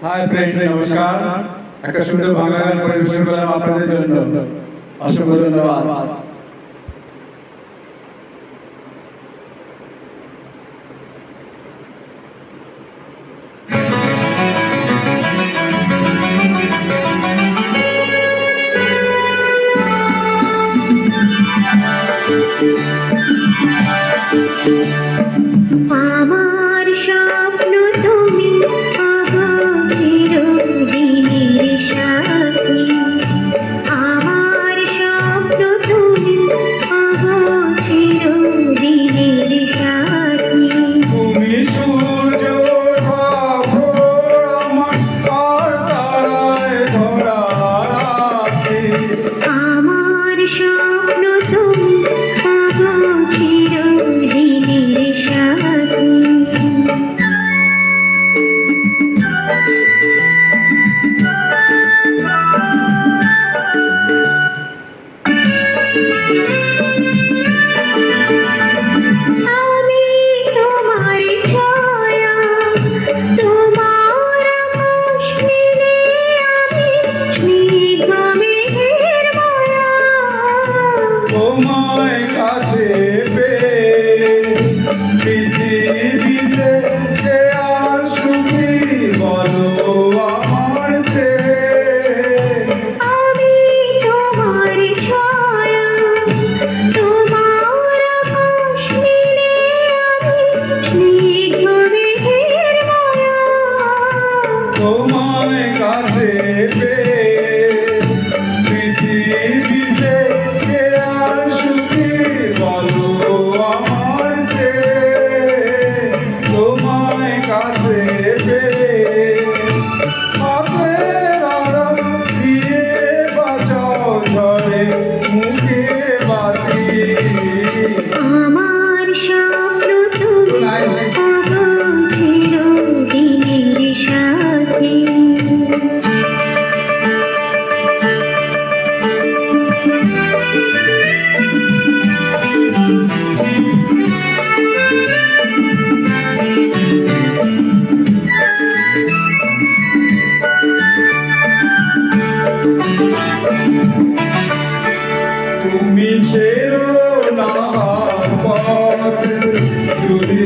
Hi friends, নমস্কার। একটা সুন্দর বাংলা গান পরিবেশন করলাম আপনাদের জন্য। অসংখ্য ধন্যবাদ। আমার স্বপ্ন তুমি চিরদিনের সাথী, আমার স্বপ্ন তুমি চিরদিনের সাথী। তুমি সূর্য আমার তারায় ভরা রাতে, আমার স্বপ্ন তুমি চিরদিনের সাথী। আমি তোমার ছায়া, তোমার আকাশ নীলে আমি স্নিগ্ধ মেঘের মায়া। তোমায় কাছে পেয়ে পৃথিবীতে কে আর সুখী বলো আমার চেয়ে। আমি তোমার ছায়া, তোমার আকাশ নীলে আমি স্নিগ্ধ মেঘের মায়া। তোমায় কাছে পেয়ে পৃথিবীতে কে আর সুখী বলো আমার চেয়ে। তোমায় কাছে পেয়ে হাতের আড়াল দিয়ে বাঁচাও ঝড়ে মুখে বাতি। আমার স্বপ্ন তুমি চিরদিনের সাথী। তুমি ছেড়ো না পথ যদি